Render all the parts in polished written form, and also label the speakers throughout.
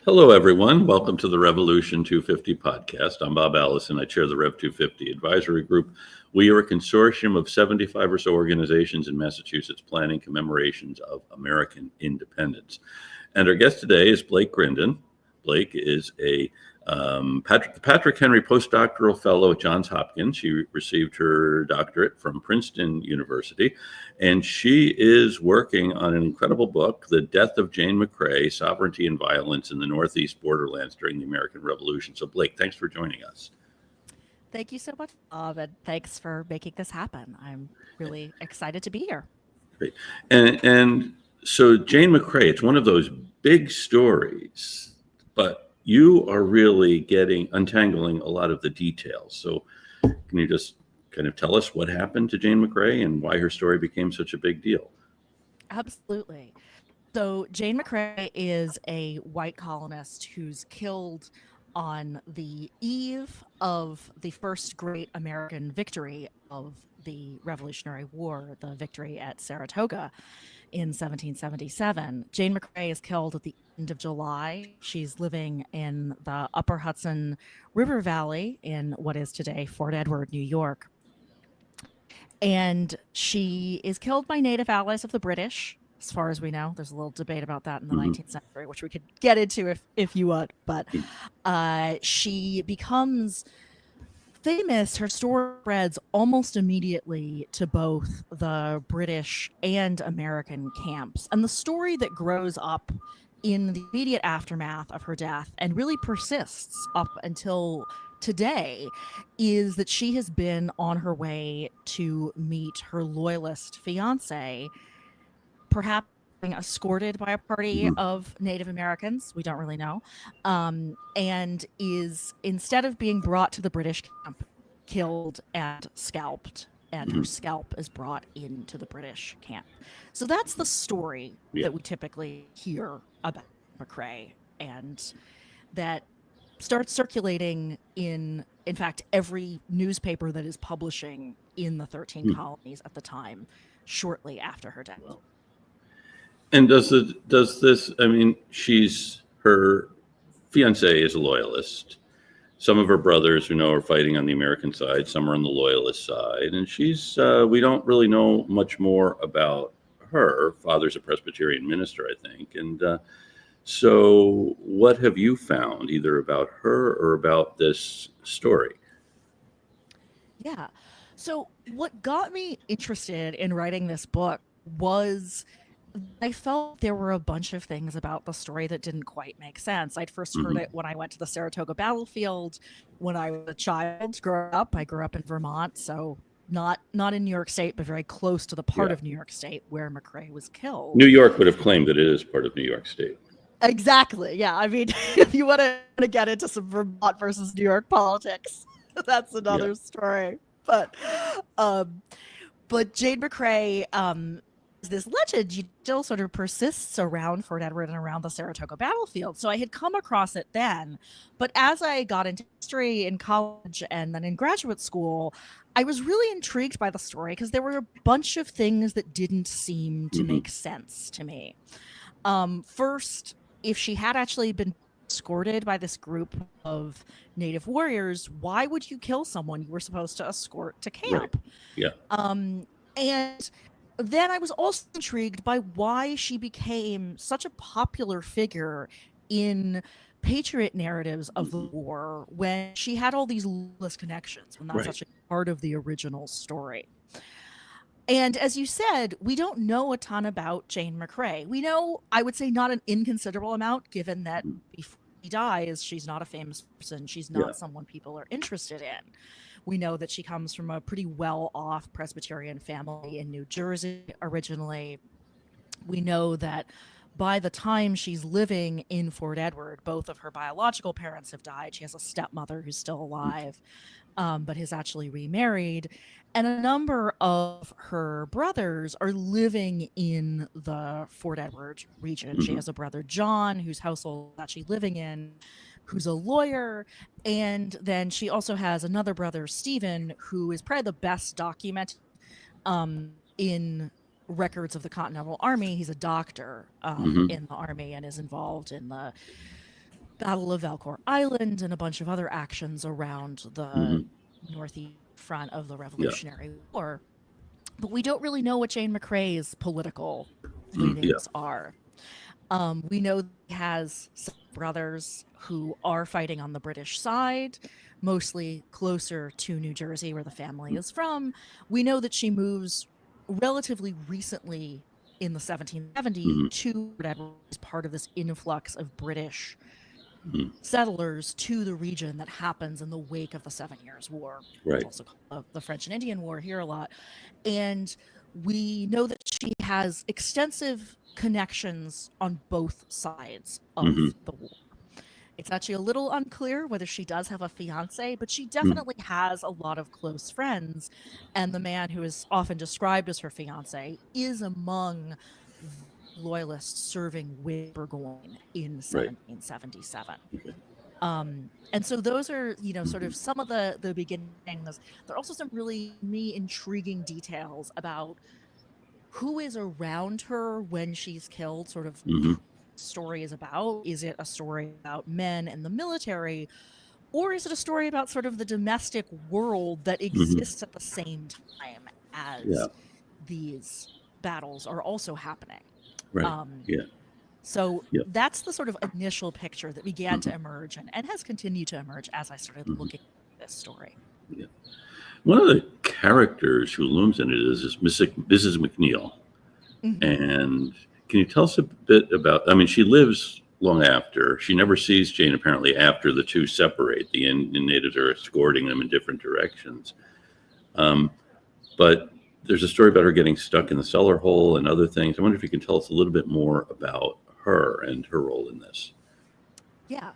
Speaker 1: Hello, everyone. Welcome to the Revolution 250 podcast. I'm Bob Allison. I chair the Rev 250 Advisory Group. We are a consortium of 75 or so organizations in Massachusetts planning commemorations of American independence. And our guest today is Blake Grindon. Blake is a Patrick Henry postdoctoral fellow at Johns Hopkins. She received her doctorate from Princeton University, and she is working on an incredible book, The Death of Jane McCrea, Sovereignty and Violence in the Northeast Borderlands During the American Revolution. So, Blake, thanks for joining us.
Speaker 2: Thank you so much, Bob, and thanks for making this happen. I'm really excited to be here.
Speaker 1: Great. And so Jane McCrea, it's one of those big stories, but you are really untangling a lot of the details. So can you just kind of tell us what happened to Jane McCrea and why her story became such a big deal?
Speaker 2: Absolutely. So Jane McCrea is a white colonist who's killed on the eve of the first great American victory of the Revolutionary War, the victory at Saratoga in 1777. Jane McCrea is killed at the end of July. She's living in the Upper Hudson River Valley in what is today Fort Edward, New York. And she is killed by native allies of the British, as far as we know. There's a little debate about that in the 19th century, which we could get into if you want. But she becomes famous. Her story spreads almost immediately to both the British and American camps. And the story that grows up in the immediate aftermath of her death and really persists up until today is that she has been on her way to meet her loyalist fiance, perhaps being escorted by a party of Native Americans, we don't really know, and is, instead of being brought to the British camp, killed and scalped, and her scalp is brought into the British camp. So that's the story that we typically hear about McCrea, and that starts circulating in fact, every newspaper that is publishing in the 13 colonies at the time, shortly after her death.
Speaker 1: And does this, I mean, her fiance is a loyalist. Some of her brothers are fighting on the American side. Some are on the loyalist side. And we don't really know much more about her. Father's a Presbyterian minister, I think. And so what have you found either about her or about this story?
Speaker 2: Yeah. So what got me interested in writing this book was I felt there were a bunch of things about the story that didn't quite make sense. I'd first heard it when I went to the Saratoga battlefield when I was a child growing up. I grew up in Vermont, so not in New York State, but very close to the part of New York State where McCrea was killed.
Speaker 1: New York would have claimed that it is part of New York State.
Speaker 2: Exactly. Yeah. I mean, if you want to get into some Vermont versus New York politics, that's another story. But Jane McCrea, this legend still sort of persists around Fort Edward and around the Saratoga battlefield. So I had come across it then, but as I got into history in college and then in graduate school, I was really intrigued by the story because there were a bunch of things that didn't seem to make sense to me. First, if she had actually been escorted by this group of Native warriors, why would you kill someone you were supposed to escort to camp?
Speaker 1: Right. Yeah.
Speaker 2: And then I was also intrigued by why she became such a popular figure in Patriot narratives of the war when she had all these loyalist connections, when that's such a part of the original story. And as you said, we don't know a ton about Jane McCrea. We know, I would say, not an inconsiderable amount, given that before she dies, she's not a famous person. She's not someone people are interested in. We know that she comes from a pretty well-off Presbyterian family in New Jersey originally. We know that by the time she's living in Fort Edward, both of her biological parents have died. She has a stepmother who's still alive, but has actually remarried. And a number of her brothers are living in the Fort Edward region. She has a brother, John, whose household is actually living in, who's a lawyer. And then she also has another brother, Stephen, who is probably the best documented in records of the Continental Army. He's a doctor in the Army and is involved in the Battle of Valcour Island and a bunch of other actions around the
Speaker 1: Hmm.
Speaker 2: northeast front of the
Speaker 1: Yeah.
Speaker 2: Revolutionary War. But we don't really know what Jane McCrea's political
Speaker 1: Yeah.
Speaker 2: leanings are. We know he has some brothers who are fighting on the British side, mostly closer to New Jersey, where the family is from. We know that she moves relatively recently in the 1770s
Speaker 1: Hmm.
Speaker 2: to Port Edward as part of this influx of British
Speaker 1: Hmm.
Speaker 2: settlers to the region that happens in the wake of the 7 Years' War. It's
Speaker 1: Right.
Speaker 2: also called the French and Indian War here a lot. And we know that she has extensive connections on both sides
Speaker 1: Hmm.
Speaker 2: of the war. It's actually a little unclear whether she does have a fiance, but she
Speaker 1: Hmm.
Speaker 2: definitely has a lot of close friends. And the man who is often described as her fiance is among loyalists serving with Burgoyne in
Speaker 1: Right.
Speaker 2: 1777.
Speaker 1: Okay.
Speaker 2: And so those are, sort
Speaker 1: Hmm.
Speaker 2: of some of the beginnings. There are also some really me intriguing details about who is around her when she's killed, sort of
Speaker 1: Hmm.
Speaker 2: story is about. Is it a story about men and the military, or is it a story about sort of the domestic world that
Speaker 1: Hmm.
Speaker 2: exists at the same time
Speaker 1: Yeah.
Speaker 2: as these battles are also happening?
Speaker 1: Right.
Speaker 2: Um,
Speaker 1: Yeah.
Speaker 2: so
Speaker 1: Yeah.
Speaker 2: that's the sort of initial picture that began to
Speaker 1: Hmm.
Speaker 2: emerge and has continued to emerge as I started
Speaker 1: Hmm.
Speaker 2: looking at this story.
Speaker 1: Yeah. One of the characters who looms in it is this Mrs. McNeil.
Speaker 2: Hmm.
Speaker 1: And can you tell us a bit about? I mean, she lives long after. She never sees Jane apparently after the two separate. The Indian natives are escorting them in different directions. Um, but there's a story about her getting stuck in the cellar hole and other things. I wonder if you can tell us a little bit more about her and her role in this.
Speaker 2: Yeah.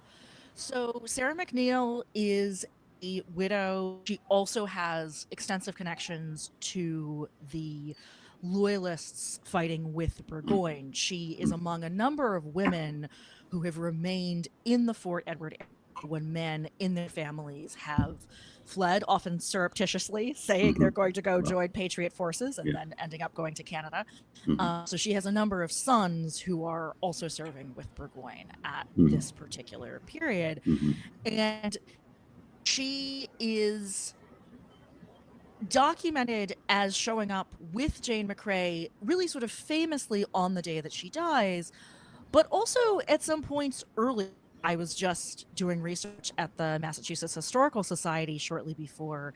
Speaker 2: So Sarah McNeil is a widow. She also has extensive connections to the loyalists fighting with Burgoyne. She is among a number of women who have remained in the Fort Edward area when men in their families have fled, often surreptitiously, saying
Speaker 1: Mm-hmm.
Speaker 2: they're going to go
Speaker 1: Wow.
Speaker 2: join Patriot forces and
Speaker 1: Yeah.
Speaker 2: then ending up going to Canada.
Speaker 1: Mm-hmm.
Speaker 2: So she has a number of sons who are also serving with Burgoyne at
Speaker 1: Mm-hmm.
Speaker 2: this particular period.
Speaker 1: Mm-hmm.
Speaker 2: And she is documented as showing up with Jane McCrea really sort of famously on the day that she dies, but also at some points early. I was just doing research at the Massachusetts Historical Society shortly before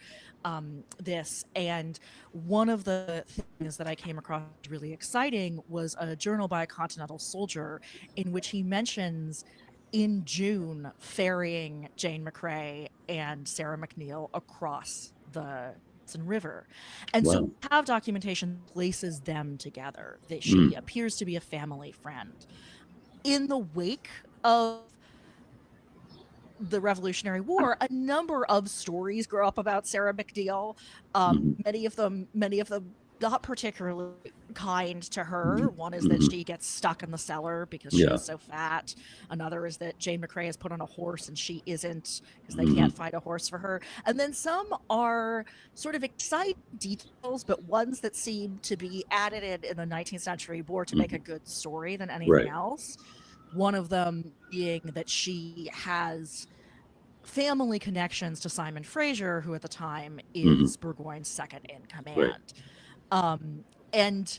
Speaker 2: this, and one of the things that I came across really exciting was a journal by a Continental soldier in which he mentions in June ferrying Jane McCrea and Sarah McNeil across the Hudson River. And so
Speaker 1: Wow.
Speaker 2: we have documentation that places them together, that she
Speaker 1: Mm.
Speaker 2: appears to be a family friend. In the wake of the Revolutionary War, a number of stories grow up about Sarah McNeil.
Speaker 1: Mm-hmm.
Speaker 2: Many of them not particularly kind to her. One is that
Speaker 1: Mm-hmm.
Speaker 2: she gets stuck in the cellar because
Speaker 1: Yeah.
Speaker 2: she's so fat. Another is that Jane McCrea is put on a horse and she isn't because they
Speaker 1: Mm-hmm.
Speaker 2: can't find a horse for her. And then some are sort of exciting details, but ones that seem to be added in the 19th century more to make
Speaker 1: Mm-hmm.
Speaker 2: a good story than anything
Speaker 1: Right.
Speaker 2: else. One of them being that she has family connections to Simon Fraser, who at the time
Speaker 1: Mm-hmm.
Speaker 2: is Burgoyne's second in
Speaker 1: Right.
Speaker 2: command. And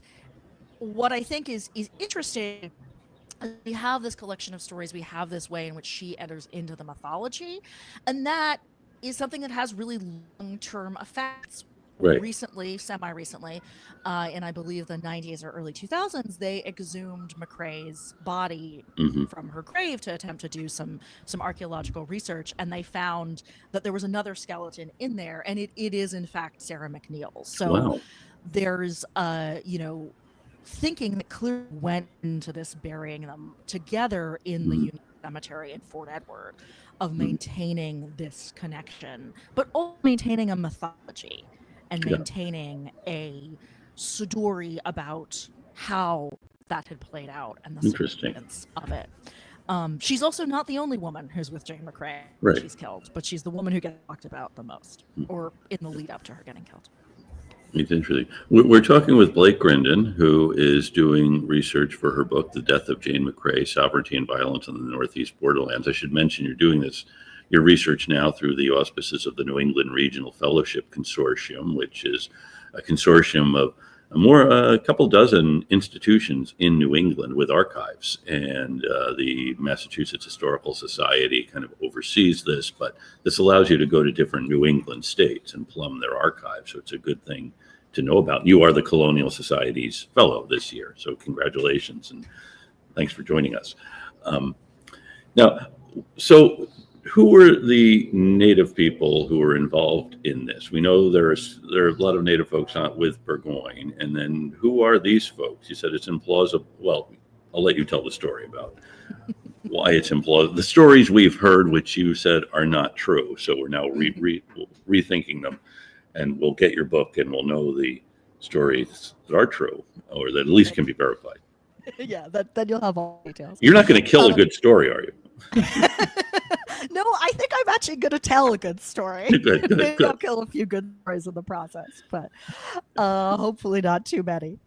Speaker 2: what I think is interesting, we have this collection of stories, we have this way in which she enters into the mythology, and that is something that has really long-term effects.
Speaker 1: Right.
Speaker 2: Recently, semi-recently, in I believe the 90s or early 2000s, they exhumed McCrea's body
Speaker 1: Mm-hmm.
Speaker 2: from her grave to attempt to do some archaeological research, and they found that there was another skeleton in there, and it is in fact Sarah McNeil. So
Speaker 1: Wow.
Speaker 2: there's thinking that clearly went into this burying them together in the
Speaker 1: Mm-hmm.
Speaker 2: Union Cemetery in Fort Edward, of
Speaker 1: Mm-hmm.
Speaker 2: maintaining this connection, but also maintaining a mythology and
Speaker 1: Yeah.
Speaker 2: maintaining a story about how that had played out and the
Speaker 1: Interesting.
Speaker 2: significance of it. She's also not the only woman who's with Jane McCrea when
Speaker 1: Right.
Speaker 2: she's killed, but she's the woman who gets talked about the most, or in the lead up to her getting killed.
Speaker 1: It's interesting. We're talking with Blake Grindon, who is doing research for her book, The Death of Jane McCrea, Sovereignty and Violence on the Northeast Borderlands. I should mention you're doing your research now through the auspices of the New England Regional Fellowship Consortium, which is a consortium of a couple dozen institutions in New England with archives. And the Massachusetts Historical Society kind of oversees this, but this allows you to go to different New England states and plumb their archives. So it's a good thing to know about. You are the Colonial Society's fellow this year, so congratulations and thanks for joining us. Now, so who were the Native people who were involved in this? We know there are a lot of Native folks out with Burgoyne, and then who are these folks? You said it's implausible. Well, I'll let you tell the story about why it's implausible. The stories we've heard, which you said are not true, so we're now rethinking them. And we'll get your book and we'll know the stories that are true or that at least can be verified.
Speaker 2: Yeah, then you'll have all the details.
Speaker 1: You're not going to kill a good story, are you?
Speaker 2: No, I think I'm actually going to tell a good story. Maybe I'll kill a few good stories in the process, but hopefully not too many.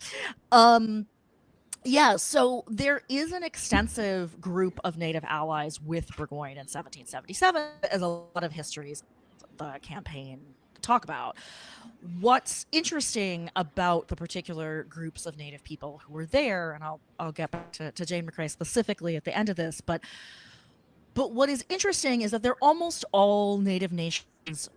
Speaker 2: Yeah, so there is an extensive group of Native allies with Burgoyne in 1777, as a lot of histories of the campaign talk about. What's interesting about the particular groups of Native people who were there, and I'll get back to Jane McCrea specifically at the end of this, but what is interesting is that they're almost all Native nations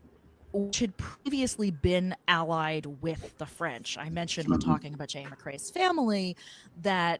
Speaker 2: which had previously been allied with the French. I mentioned when talking about Jane McCrea's family that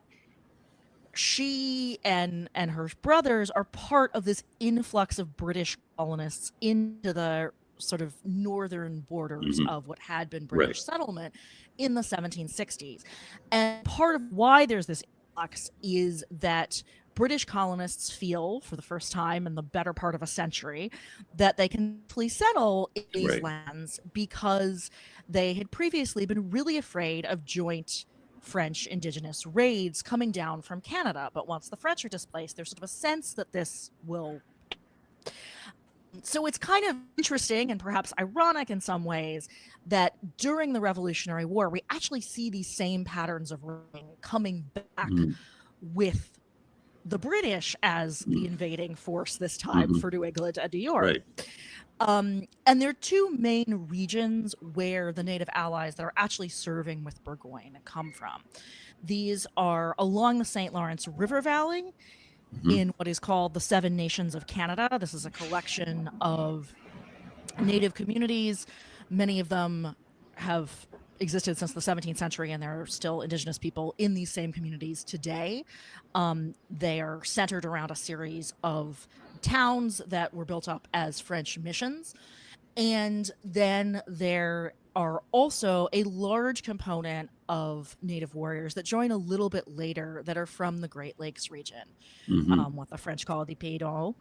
Speaker 2: she and her brothers are part of this influx of British colonists into the sort of northern borders of what had been British settlement in the 1760s. And part of why there's this influx is that British colonists feel, for the first time in the better part of a century, that they can fully settle in these lands because they had previously been really afraid of joint French indigenous raids coming down from Canada. But once the French are displaced, there's sort of a sense that this will. So it's kind of interesting and perhaps ironic in some ways that during the Revolutionary War, we actually see these same patterns of raiding coming back with the British as the invading force this time for New England and New York. And there are two main regions where the Native allies that are actually serving with Burgoyne come from. These are along the St. Lawrence River Valley in what is called the Seven Nations of Canada. This is a collection of Native communities. Many of them have existed since the 17th century, and there are still Indigenous people in these same communities today. They are centered around a series of towns that were built up as French missions. And then there are also a large component of Native warriors that join a little bit later that are from the Great Lakes region, what the French call the Pays d'Où.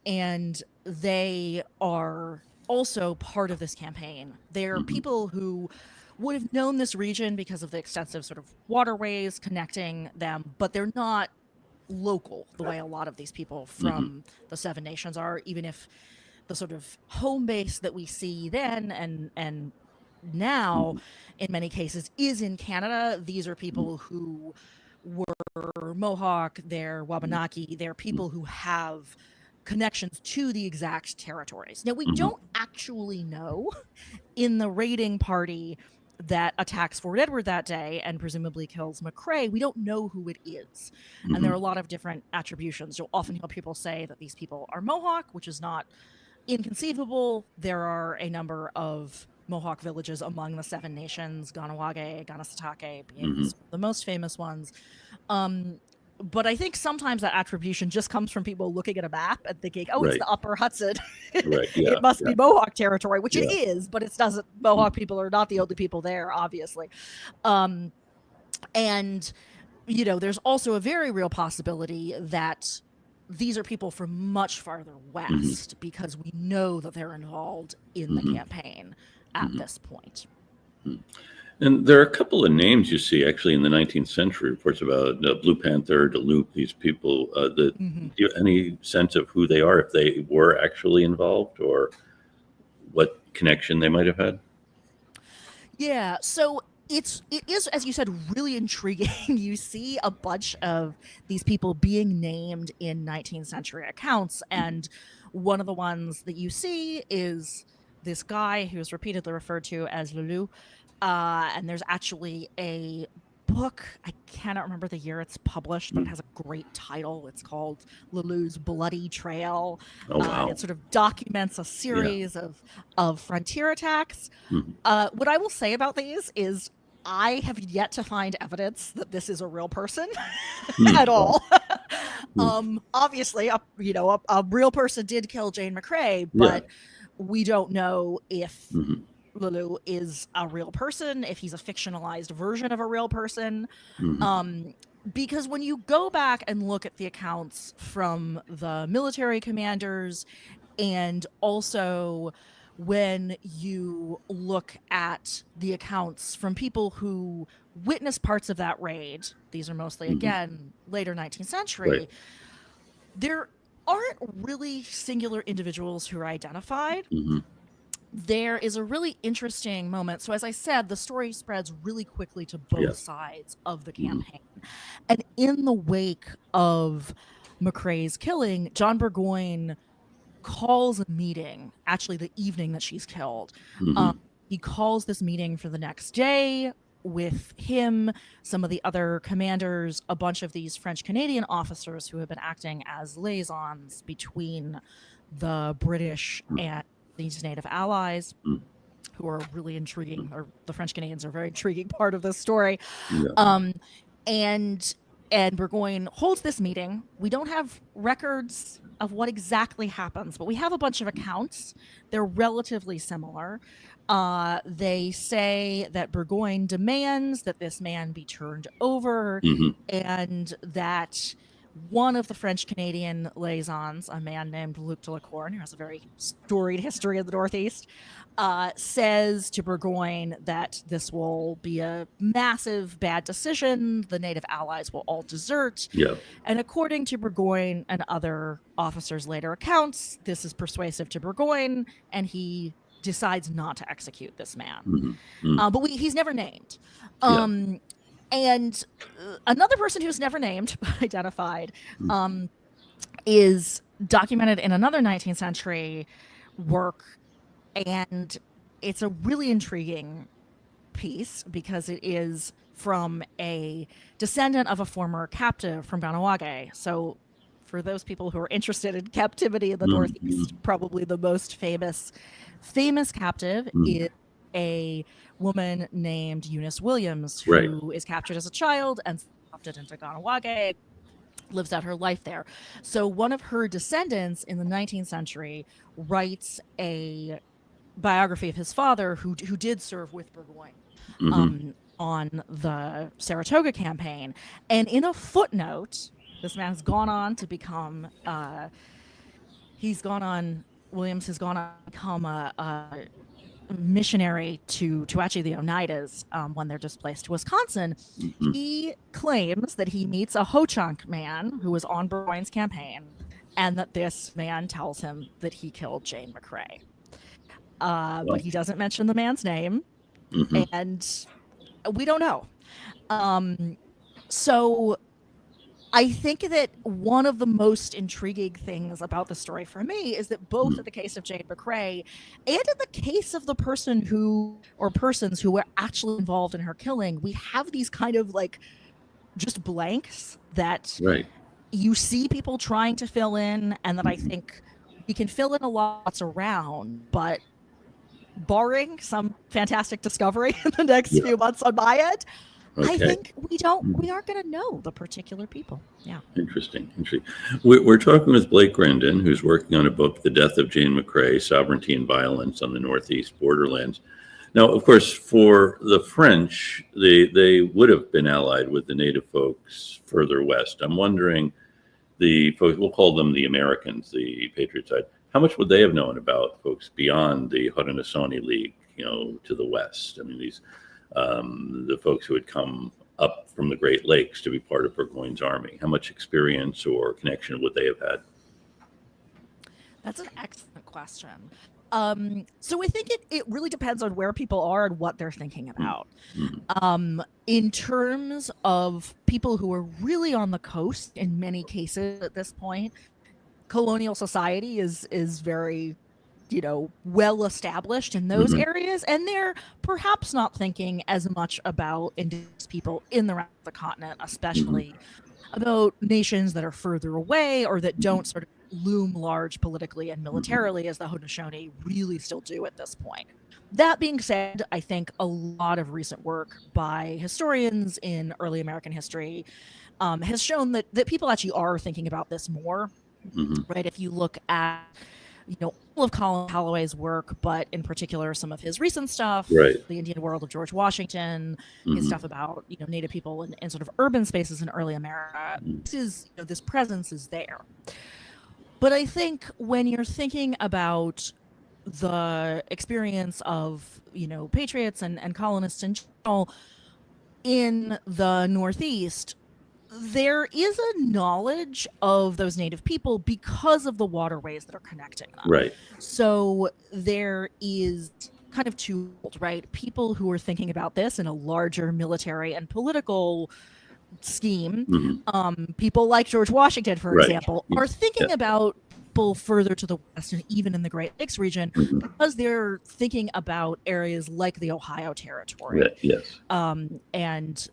Speaker 2: And they are also part of this campaign. They're people who would have known this region because of the extensive sort of waterways connecting them, but they're not local the way a lot of these people from the Seven Nations are, even if the sort of home base that we see then and now in many cases is in Canada. These are people who were Mohawk, they're Wabanaki, they're people who have connections to the exact territories. Now, we don't actually know in the raiding party that attacks Fort Edward that day and presumably kills McCrea, we don't know who it is. And there are a lot of different attributions. You'll often hear people say that these people are Mohawk, which is not inconceivable. There are a number of Mohawk villages among the Seven Nations, Ganawage, Ganasatake being the most famous ones. But I think sometimes that attribution just comes from people looking at a map and thinking, oh, it's the Upper Hudson. It must be Mohawk territory, which it is, but it doesn't. Mohawk people are not the only people there, obviously. And, you know, there's also a very real possibility that these are people from much farther west because we know that they're involved in the campaign at this point.
Speaker 1: And there are a couple of names you see actually in the 19th century reports about Blue Panther, Duluth, these people. Do you have any sense of who they are, if they were actually involved or what connection they might have had?
Speaker 2: Yeah, so it is, as you said, really intriguing. You see a bunch of these people being named in 19th century accounts, and one of the ones that you see is this guy who is repeatedly referred to as Lulu. And there's actually a book. I cannot remember the year it's published, but it has a great title. It's called Lulu's Bloody Trail.
Speaker 1: Oh, wow.
Speaker 2: It sort of documents a
Speaker 1: Yeah.
Speaker 2: series of frontier attacks.
Speaker 1: Mhm.
Speaker 2: What I will say about these is I have yet to find evidence that this is a real person at
Speaker 1: Wow.
Speaker 2: all. Obviously, a real person did kill Jane McCrea,
Speaker 1: Yeah.
Speaker 2: but we don't know if
Speaker 1: Mhm.
Speaker 2: Lulu is a real person, if he's a fictionalized version of a real person.
Speaker 1: Mhm.
Speaker 2: Um, because when you go back and look at the accounts from the military commanders, and also when you look at the accounts from people who witnessed parts of that raid, these are mostly,
Speaker 1: Mhm.
Speaker 2: again, later 19th
Speaker 1: Right.
Speaker 2: century, there aren't really singular individuals who are identified.
Speaker 1: Mhm.
Speaker 2: There is a really interesting moment. So, as I said, the story spreads really quickly to both
Speaker 1: Yeah.
Speaker 2: sides of the
Speaker 1: Mhm.
Speaker 2: campaign. And in the wake of McCrea's killing, John Burgoyne calls a meeting, actually, the evening that she's killed. Um,
Speaker 1: Mhm.
Speaker 2: he calls this meeting for the next day with him, some of the other commanders, a bunch of these French Canadian officers who have been acting as liaisons between the British and these native allies,
Speaker 1: Mhm.
Speaker 2: who are really intriguing, or the French Canadians are a very intriguing part of this story.
Speaker 1: Yeah.
Speaker 2: Um, and and Burgoyne holds this meeting. We don't have records of what exactly happens, but we have a bunch of accounts. They're relatively similar. They say that Burgoyne demands that this man be turned over,
Speaker 1: Mhm.
Speaker 2: and that one of the French Canadian liaisons, a man named Luc de la Corne, who has a very storied history in the Northeast, says to Burgoyne that this will be a massive bad decision. The native allies will all desert.
Speaker 1: Yeah.
Speaker 2: And according to Burgoyne and other officers' later accounts, this is persuasive to Burgoyne, and he decides not to execute this man.
Speaker 1: Mhm. Mm.
Speaker 2: But he's never named.
Speaker 1: Yeah.
Speaker 2: Um, and another person who's never named, but identified,
Speaker 1: Mm.
Speaker 2: is documented in another 19th century work, and it's a really intriguing piece because it is from a descendant of a former captive from Ganawage. So, for those people who are interested in captivity in the
Speaker 1: Mm.
Speaker 2: Northeast, probably the most famous captive
Speaker 1: Mm.
Speaker 2: is a woman named Eunice Williams,
Speaker 1: Right.
Speaker 2: who is captured as a child and adopted into Ganawage, lives out her life there. So one of her descendants in the 19th century writes a biography of his father, who did serve with Burgoyne
Speaker 1: Mhm.
Speaker 2: on the Saratoga campaign. And in a footnote, this man has gone on to become Williams has gone on to become a missionary to actually the Oneidas when they're displaced to Wisconsin.
Speaker 1: Mhm.
Speaker 2: He claims that he meets a Ho-Chunk man who was on Burgoyne's campaign, and that this man tells him that he killed Jane McCrea. But
Speaker 1: Well.
Speaker 2: he doesn't mention the man's name,
Speaker 1: Mhm.
Speaker 2: and we don't know. So I think that one of the most intriguing things about the story for me is that both in
Speaker 1: Mm.
Speaker 2: the case of Jane McCrea and in the case of the person who, or persons who were actually involved in her killing, we have these kind of like just blanks that
Speaker 1: Right.
Speaker 2: you see people trying to fill in, and that I
Speaker 1: Mhm.
Speaker 2: think we can fill in a lot around, but barring some fantastic discovery in the next
Speaker 1: Yeah.
Speaker 2: few months on my end, I
Speaker 1: Okay.
Speaker 2: think we
Speaker 1: Mhm.
Speaker 2: aren't going to know the particular people. Yeah.
Speaker 1: Interesting. Interesting. We're talking with Blake Grindon, who's working on a book, The Death of Jane McCrea, Sovereignty and Violence on the Northeast Borderlands. Now, of course, for the French, they would have been allied with the native folks further west. I'm wondering, the folks, we'll call them the Americans, the Patriot side, how much would they have known about folks beyond the Haudenosaunee League, to the west? I mean, the folks who had come up from the Great Lakes to be part of Burgoyne's army. How much experience or connection would they have had?
Speaker 2: That's an excellent question. So I think it really depends on where people are and what they're thinking about.
Speaker 1: Mm-hmm.
Speaker 2: In terms of people who are really on the coast, in many cases at this point, colonial society is very, well established in those
Speaker 1: Mm-hmm.
Speaker 2: areas, and they're perhaps not thinking as much about indigenous people in the rest of the continent,
Speaker 1: Mm-hmm.
Speaker 2: especially about nations that are further away or that don't sort of loom large politically and
Speaker 1: Mm-hmm.
Speaker 2: militarily as the Haudenosaunee really still do at this point. That being said, I think a lot of recent work by historians in early American history has shown that people actually are thinking about this more,
Speaker 1: Mm-hmm.
Speaker 2: right? If you look at all of Colin Holloway's work, but in particular some of his recent stuff,
Speaker 1: Right.
Speaker 2: The Indian World of George Washington, his
Speaker 1: Mm-hmm.
Speaker 2: stuff about Native people in sort of urban spaces in early America, this presence is there. But I think when you're thinking about the experience of patriots and colonists in general in the Northeast, there is a knowledge of those native people because of the waterways that are connecting them.
Speaker 1: Right.
Speaker 2: So there is kind of twofold, right? People who are thinking about this in a larger military and political scheme,
Speaker 1: Mm-hmm.
Speaker 2: people like George Washington, for
Speaker 1: Right.
Speaker 2: example,
Speaker 1: Yeah.
Speaker 2: are thinking about people further to the west and even in the Great Lakes region
Speaker 1: Mm-hmm.
Speaker 2: because they're thinking about areas like the Ohio Territory,
Speaker 1: Right. Yes.
Speaker 2: and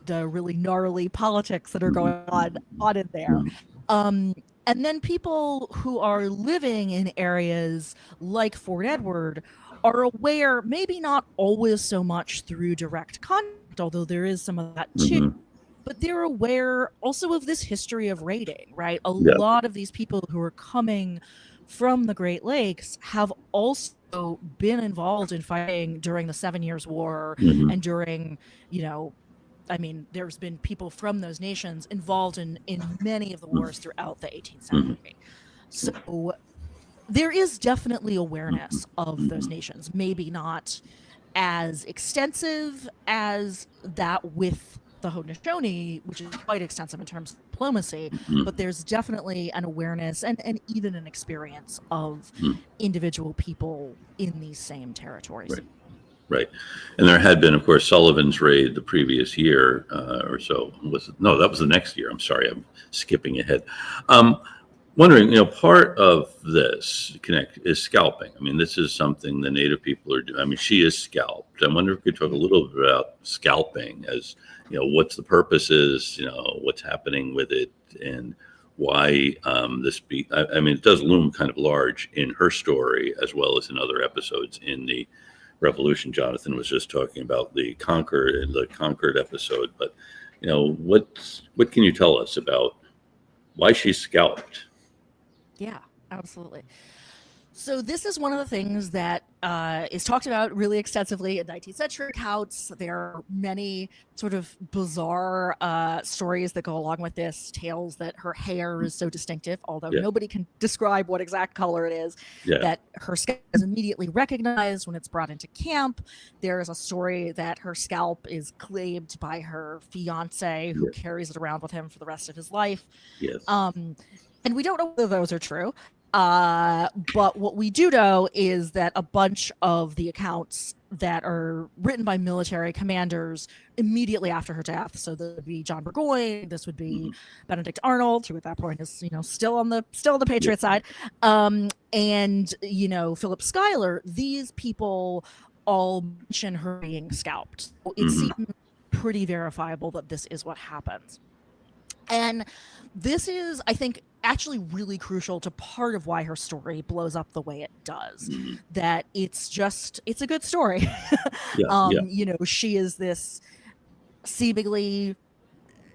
Speaker 2: the really gnarly politics that are
Speaker 1: Mm-hmm.
Speaker 2: going on in there.
Speaker 1: Mm-hmm.
Speaker 2: And then people who are living in areas like Fort Edward are aware, maybe not always so much through direct contact, although there is some of that too,
Speaker 1: Mm-hmm.
Speaker 2: but they're aware also of this history of raiding, right? A
Speaker 1: Yeah.
Speaker 2: lot of these people who are coming from the Great Lakes have also been involved in fighting during the 7 Years' War
Speaker 1: Mm-hmm.
Speaker 2: and during, there's been people from those nations involved in many of the wars throughout the 18th
Speaker 1: Mm-hmm.
Speaker 2: century. So there is definitely awareness of those
Speaker 1: Mm-hmm.
Speaker 2: nations, maybe not as extensive as that with the Haudenosaunee, which is quite extensive in terms of diplomacy, but there's definitely an awareness and even an experience of
Speaker 1: Mm-hmm.
Speaker 2: individual people in these same territories.
Speaker 1: Right. Right. And there had been, of course, Sullivan's raid the previous year or so. No, that was the next year. I'm sorry, I'm skipping ahead. Wondering, part of this connect is scalping. I mean, this is something the Native people are doing. I mean, she is scalped. I wonder if we could talk a little bit about scalping as, what's the purpose is, what's happening with it and why I mean, it does loom kind of large in her story as well as in other episodes in the Revolution. Jonathan was just talking about the Concord episode, but what can you tell us about why she's scalped?
Speaker 2: Yeah, absolutely. So this is one of the things that is talked about really extensively in 19th century accounts. There are many sort of bizarre stories that go along with this, tales that her hair is so distinctive, although nobody can describe what exact color it is, that her scalp is immediately recognized when it's brought into camp. There is a story that her scalp is claimed by her fiance, who carries it around with him for the rest of his life.
Speaker 1: Yes.
Speaker 2: And we don't know whether those are true. But what we do know is that a bunch of the accounts that are written by military commanders immediately after her death, so this would be John Burgoyne, this would be Benedict Arnold, who at that point is still on the Patriot side, and Philip Schuyler. These people all mention her being scalped. So it seems pretty verifiable that this is what happens. And this is, I think, actually really crucial to part of why her story blows up the way it does. That it's a good story. She is this seemingly,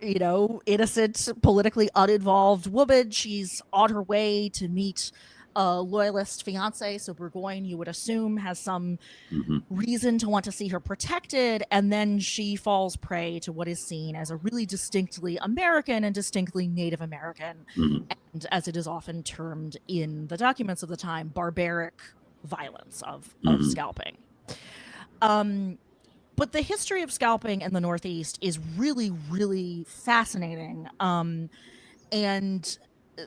Speaker 2: innocent, politically uninvolved woman. She's on her way to meet a loyalist fiance. So Burgoyne, you would assume, has some reason to want to see her protected. And then she falls prey to what is seen as a really distinctly American and distinctly Native American, and as it is often termed in the documents of the time, barbaric violence of scalping. But the history of scalping in the Northeast is really, really fascinating. And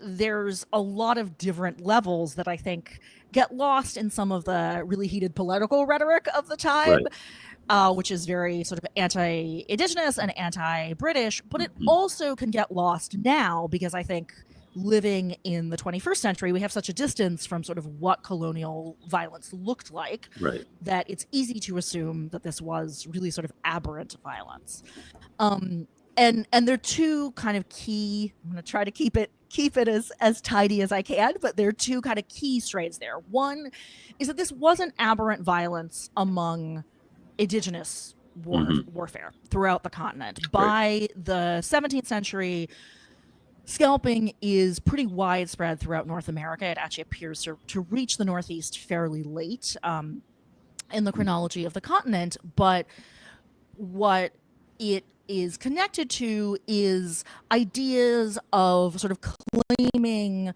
Speaker 2: there's a lot of different levels that I think get lost in some of the really heated political rhetoric of the time, which is very sort of anti-Indigenous and anti-British, but it also can get lost now because I think living in the 21st century, we have such a distance from sort of what colonial violence looked like that it's easy to assume that this was really sort of aberrant violence. And they're two kind of key, I'm going to try to keep it as tidy as I can, but there are two kind of key strains there. One is that this wasn't aberrant violence among Indigenous warfare throughout the continent. By the 17th century, scalping is pretty widespread throughout North America. It actually appears to reach the Northeast fairly late in the chronology of the continent, but what it is connected to is ideas of sort of claiming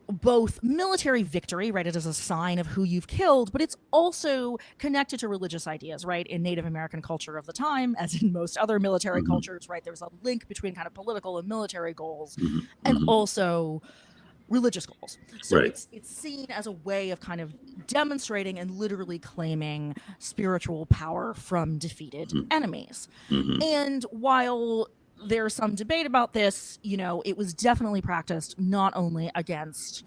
Speaker 2: both military victory, right? It is a sign of who you've killed, but it's also connected to religious ideas, right? In Native American culture of the time, as in most other military cultures, right? There's a link between kind of political and military goals and also religious goals. So it's seen as a way of kind of demonstrating and literally claiming spiritual power from defeated enemies. And while there's some debate about this, it was definitely practiced not only against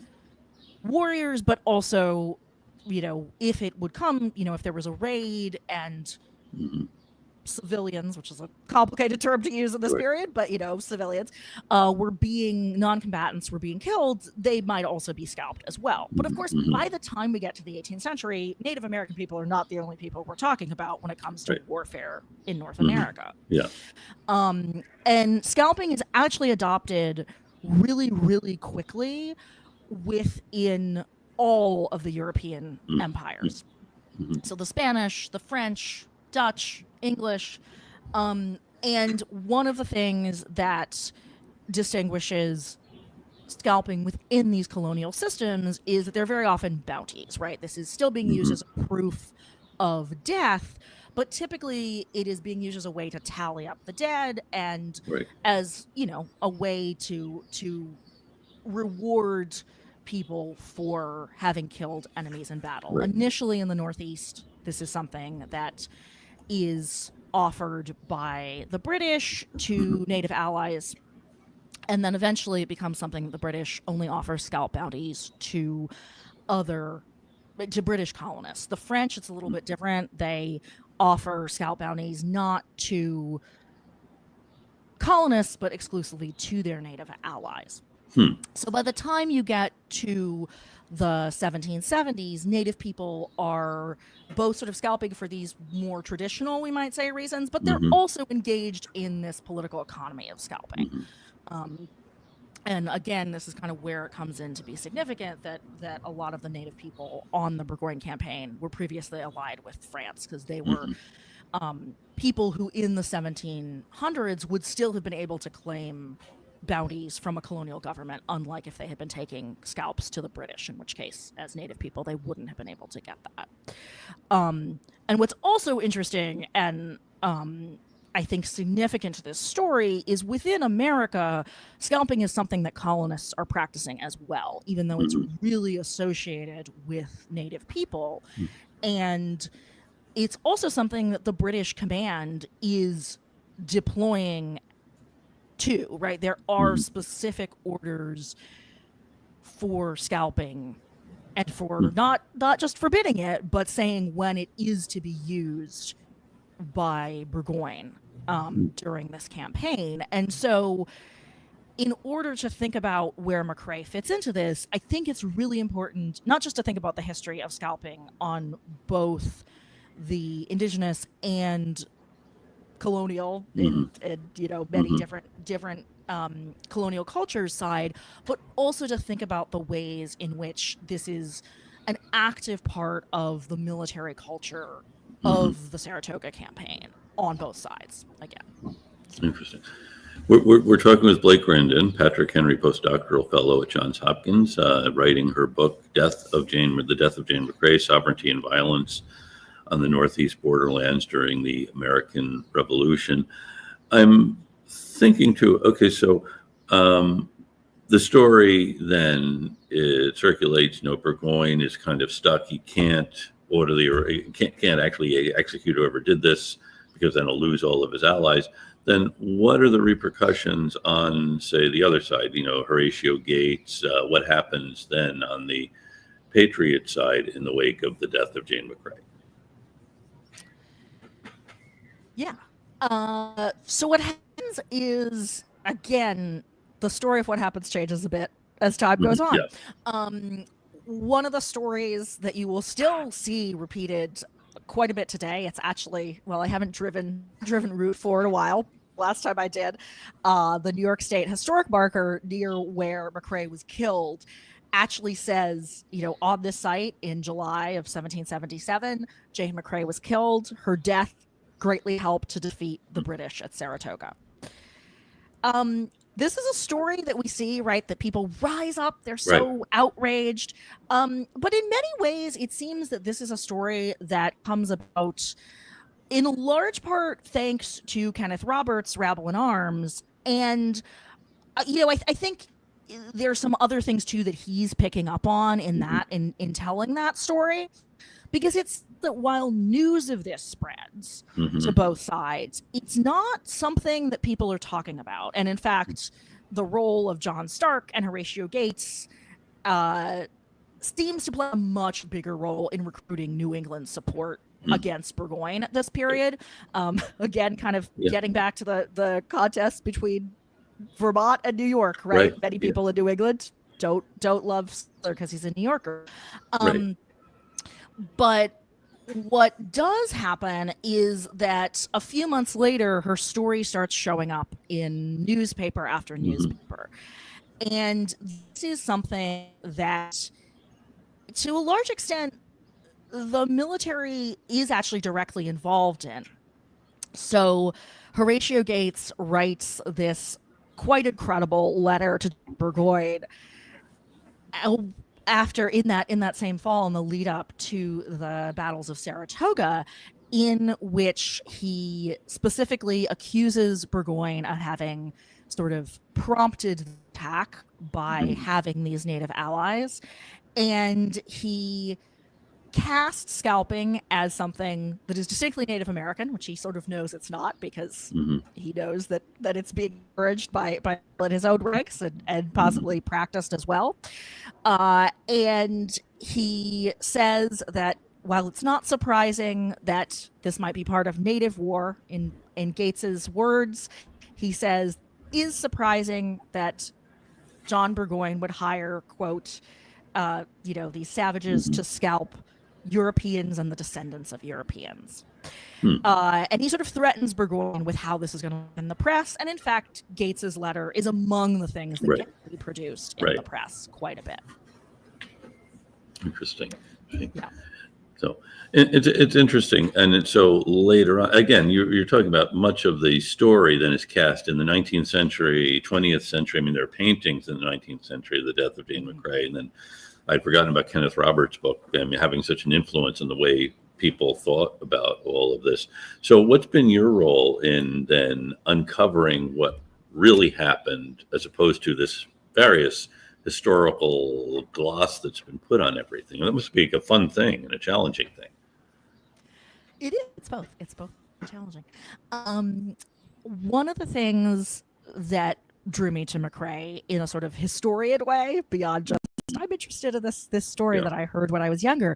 Speaker 2: warriors, but also, if it would come, if there was a raid and civilians, which is a complicated term to use in this period, but civilians were being non-combatants, were being killed, they might also be scalped as well. But of course, by the time we get to the 18th century, Native American people are not the only people we're talking about when it comes to warfare in North America. And scalping is actually adopted really, really quickly within all of the European empires. So the Spanish, the French, Dutch, English, and one of the things that distinguishes scalping within these colonial systems is that they're very often bounties, right? This is still being used as a proof of death, but typically it is being used as a way to tally up the dead and as, a way to reward people for having killed enemies in battle. Initially in the Northeast, this is something that is offered by the British to Native allies, and then eventually it becomes something the British only offer scalp bounties to British colonists. The French, it's a little bit different. They offer scalp bounties not to colonists, but exclusively to their Native allies. So by the time you get to the 1770s, Native people are both sort of scalping for these more traditional, we might say, reasons, but they're also engaged in this political economy of scalping. And again, this is kind of where it comes in to be significant that a lot of the Native people on the Burgoyne campaign were previously allied with France, because they were people who in the 1700s would still have been able to claim bounties from a colonial government, unlike if they had been taking scalps to the British, in which case, as Native people, they wouldn't have been able to get that. And what's also interesting and I think significant to this story is within America, scalping is something that colonists are practicing as well, even though it's really associated with Native people. And it's also something that the British command is deploying too, right? There are specific orders for scalping and for not just forbidding it, but saying when it is to be used by Burgoyne during this campaign. And so in order to think about where McCrea fits into this, I think it's really important not just to think about the history of scalping on both the Indigenous and colonial and many different colonial cultures side, but also to think about the ways in which this is an active part of the military culture of the Saratoga campaign on both sides again.
Speaker 1: Interesting. We're talking with Blake Grindon, Patrick Henry postdoctoral fellow at Johns Hopkins, writing her book, The Death of Jane McCrea, Sovereignty and Violence on the Northeast Borderlands During the American Revolution. I'm thinking too, okay, so the story then circulates. Burgoyne is kind of stuck. He can't order can't actually execute whoever did this, because then he'll lose all of his allies. Then what are the repercussions on, say, the other side? Horatio Gates. What happens then on the Patriot side in the wake of the death of Jane McCrea?
Speaker 2: Yeah. So what happens is, again, the story of what happens changes a bit as time goes on.
Speaker 1: Yeah.
Speaker 2: One of the stories that you will still see repeated quite a bit today, it's actually, well, I haven't driven Route 4 in a while. Last time I did, the New York State historic marker near where McCrea was killed actually says, on this site in July of 1777, Jane McCrea was killed. Her death greatly helped to defeat the British at Saratoga. This is a story that we see, right, that people rise up, they're so outraged. But in many ways, it seems that this is a story that comes about in large part thanks to Kenneth Roberts' Rabble in Arms. And, I think there's some other things, too, that he's picking up on in that, in telling that story. Because it's that while news of this spreads to both sides, it's not something that people are talking about. And in fact, the role of John Stark and Horatio Gates seems to play a much bigger role in recruiting New England support against Burgoyne at this period. Again, kind of getting back to the contest between Vermont and New York, right? Many people in New England don't love Sutler because he's a New Yorker. But what does happen is that a few months later, her story starts showing up in newspaper after newspaper. And this is something that, to a large extent, the military is actually directly involved in. So Horatio Gates writes this quite incredible letter to Burgoyne after in that same fall, in the lead up to the battles of Saratoga, in which he specifically accuses Burgoyne of having sort of prompted the attack by having these native allies. And he casts scalping as something that is distinctly Native American, which he sort of knows it's not, because he knows that it's being encouraged by his own ranks and possibly practiced as well. And he says that while it's not surprising that this might be part of native war, in Gates's words, he says, is surprising that John Burgoyne would hire, quote, these savages to scalp Europeans and the descendants of Europeans. And he sort of threatens Burgoyne with how this is going to look in the press. And in fact, Gates's letter is among the things that get reproduced in the press quite a bit.
Speaker 1: Interesting.
Speaker 2: Yeah.
Speaker 1: So it's interesting. And so later on, again, you're talking about much of the story then is cast in the 19th century, 20th century. I mean, there are paintings in the 19th century of the death of Jane McCrea. And then I'd forgotten about Kenneth Roberts' book, having such an influence in the way people thought about all of this. So what's been your role in then uncovering what really happened, as opposed to this various historical gloss that's been put on everything? And that must be a fun thing and a challenging thing.
Speaker 2: It is. It's both challenging. One of the things that drew me to McCrea in a sort of historian way, beyond just I'm interested in this story that I heard when I was younger,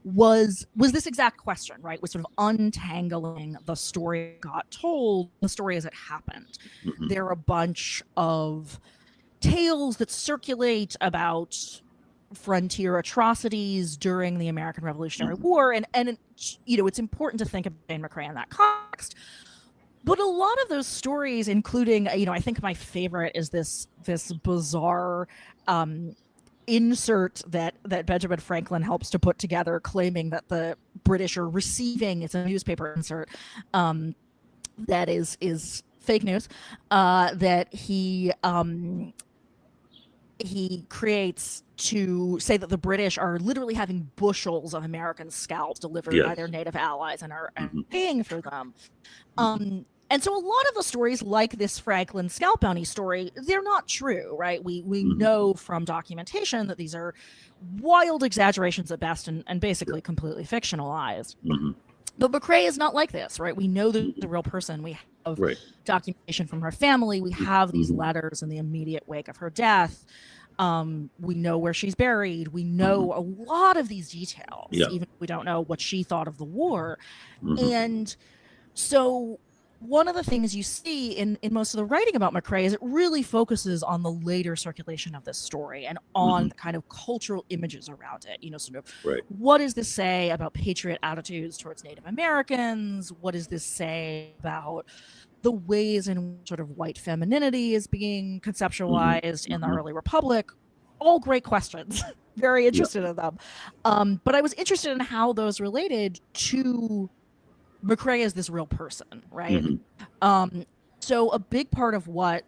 Speaker 2: was this exact question, right? Was sort of untangling the story that got told, the story as it happened. There are a bunch of tales that circulate about frontier atrocities during the American Revolutionary War, and it's important to think of Jane McCrea in that context. But a lot of those stories, including, I think my favorite is this bizarre insert that Benjamin Franklin helps to put together, claiming that the British are receiving, it's a newspaper insert, that is fake news, that he creates to say that the British are literally having bushels of American scalps delivered by their native allies and are paying for them. And so a lot of the stories, like this Franklin scalp bounty story, they're not true, right? We know from documentation that these are wild exaggerations at best and basically completely fictionalized. But McCrea is not like this, right? We know that the real person. We have documentation from her family. We have these letters in the immediate wake of her death. We know where she's buried. We know a lot of these details, even if we don't know what she thought of the war. And so one of the things you see in most of the writing about McCrea is it really focuses on the later circulation of this story and on the kind of cultural images around it. You know, sort of what does this say about Patriot attitudes towards Native Americans? What does this say about the ways in which sort of white femininity is being conceptualized in the early Republic? All great questions. Very interested in them. But I was interested in how those related to McCrea is this real person, right? So a big part of what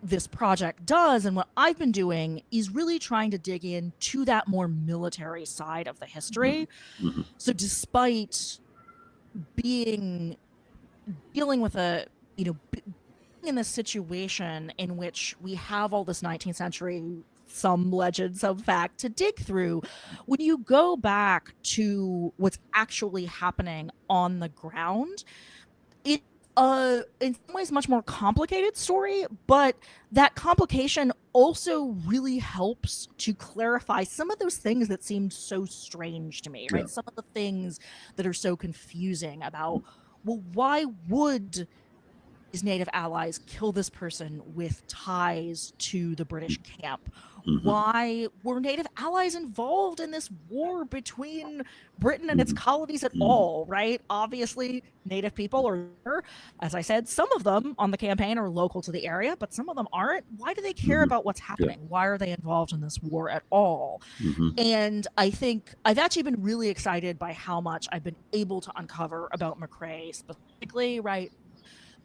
Speaker 2: this project does and what I've been doing is really trying to dig into that more military side of the history. So despite dealing with in this situation in which we have all this 19th century, some legend, some fact to dig through, when you go back to what's actually happening on the ground, it's in some ways much more complicated story, but that complication also really helps to clarify some of those things that seemed so strange to me, right? Some of the things that are so confusing about, well, why would his Native allies kill this person with ties to the British camp? Why were Native allies involved in this war between Britain and its colonies at all, right? Obviously, Native people are, as I said, some of them on the campaign are local to the area, but some of them aren't. Why do they care about what's happening? Why are they involved in this war at all? And I think I've actually been really excited by how much I've been able to uncover about McCrea specifically, right?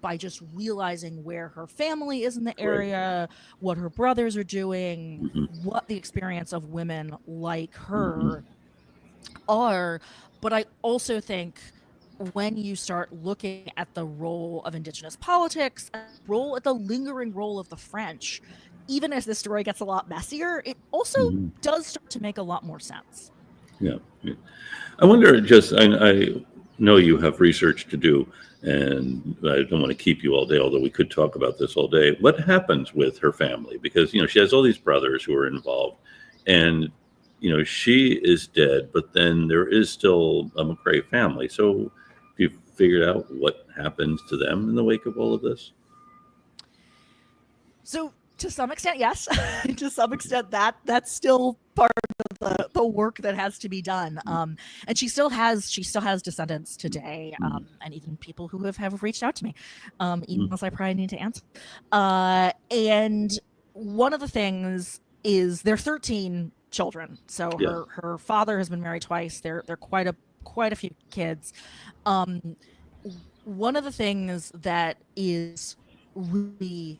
Speaker 2: By just realizing where her family is in the area, what her brothers are doing, what the experience of women like her are. But I also think when you start looking at the role of Indigenous politics, at the lingering role of the French, even as this story gets a lot messier, it also does start to make a lot more sense.
Speaker 1: I wonder, I know you have research to do, and I don't want to keep you all day, although we could talk about this all day. What happens with her family? Because, she has all these brothers who are involved, and, she is dead, but then there is still a McCrea family. So have you figured out what happens to them in the wake of all of this?
Speaker 2: So to some extent, yes. To some extent, that's still part of the work that has to be done. And she still has descendants today, and even people who have reached out to me, emails I probably need to answer. And one of the things is there are 13 children. So her father has been married twice. They're quite a few kids. One of the things that is really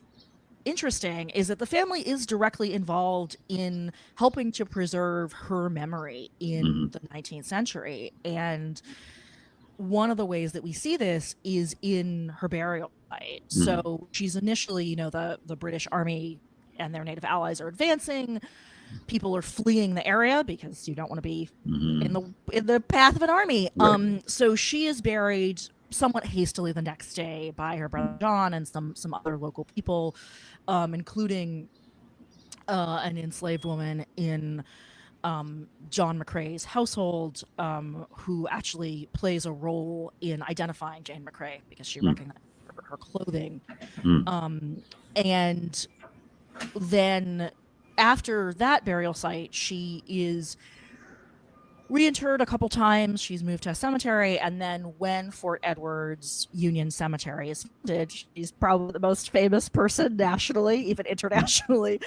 Speaker 2: interesting is that the family is directly involved in helping to preserve her memory in the 19th century. And one of the ways that we see this is in her burial site. So she's initially, the British Army and their Native allies are advancing. People are fleeing the area because you don't want to be in the path of an army. So she is buried somewhat hastily the next day by her brother John and some other local people, including an enslaved woman in John McCrea's household, who actually plays a role in identifying Jane McCrea because she recognized her clothing. And then after that burial site, she is reinterred a couple times. She's moved to a cemetery, and then when Fort Edward's Union Cemetery is founded, she's probably the most famous person nationally, even internationally,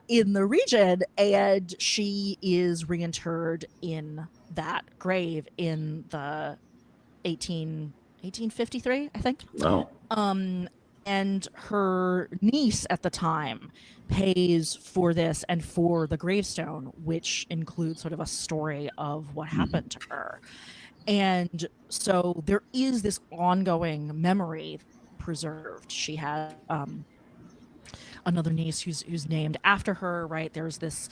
Speaker 2: in the region, and she is reinterred in that grave in the 1853, I think.
Speaker 1: Wow.
Speaker 2: And her niece at the time pays for this and for the gravestone, which includes sort of a story of what happened to her. And so there is this ongoing memory preserved. She had another niece who's named after her, right? There's this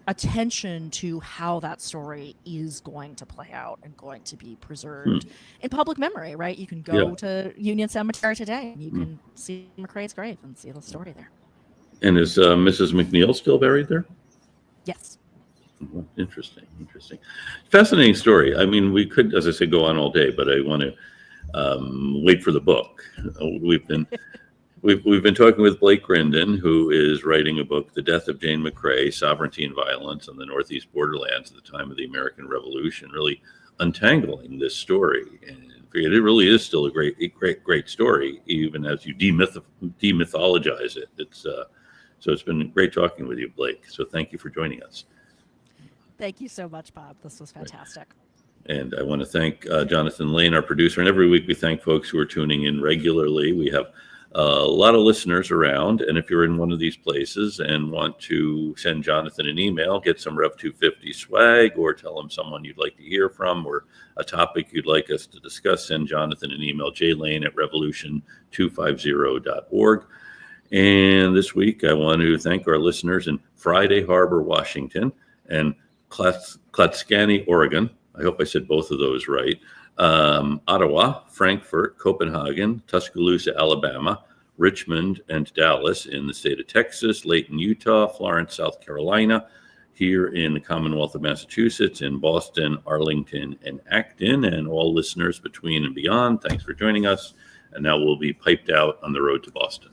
Speaker 2: attention to how that story is going to play out and going to be preserved in public memory, right? You can go to Union Cemetery today and you can see McCrea's grave and see the story there.
Speaker 1: And is Mrs. McNeil still buried there?
Speaker 2: Yes.
Speaker 1: Interesting. Fascinating story. I mean, we could, as I said, go on all day, but I want to wait for the book. We've been talking with Blake Grindon, who is writing a book, The Death of Jane McCrea, Sovereignty and Violence on the Northeast Borderlands at the Time of the American Revolution, really untangling this story. And it really is still a great story, even as you demythologize it. So it's been great talking with you, Blake. So thank you for joining us.
Speaker 2: Thank you so much, Bob. This was fantastic.
Speaker 1: And I want to thank Jonathan Lane, our producer. And every week we thank folks who are tuning in regularly. We have a lot of listeners around. And if you're in one of these places and want to send Jonathan an email, get some Rev 250 swag, or tell him someone you'd like to hear from or a topic you'd like us to discuss, send Jonathan an email, jlane@revolution250.org. And this week I want to thank our listeners in Friday Harbor, Washington, and Klatskanee, Oregon. I hope I said both of those right. Ottawa, Frankfurt, Copenhagen, Tuscaloosa, Alabama, Richmond, and Dallas in the state of Texas, Layton, Utah, Florence, South Carolina, here in the Commonwealth of Massachusetts, in Boston, Arlington, and Acton, and all listeners between and beyond. Thanks for joining us. And now we'll be piped out on the road to Boston.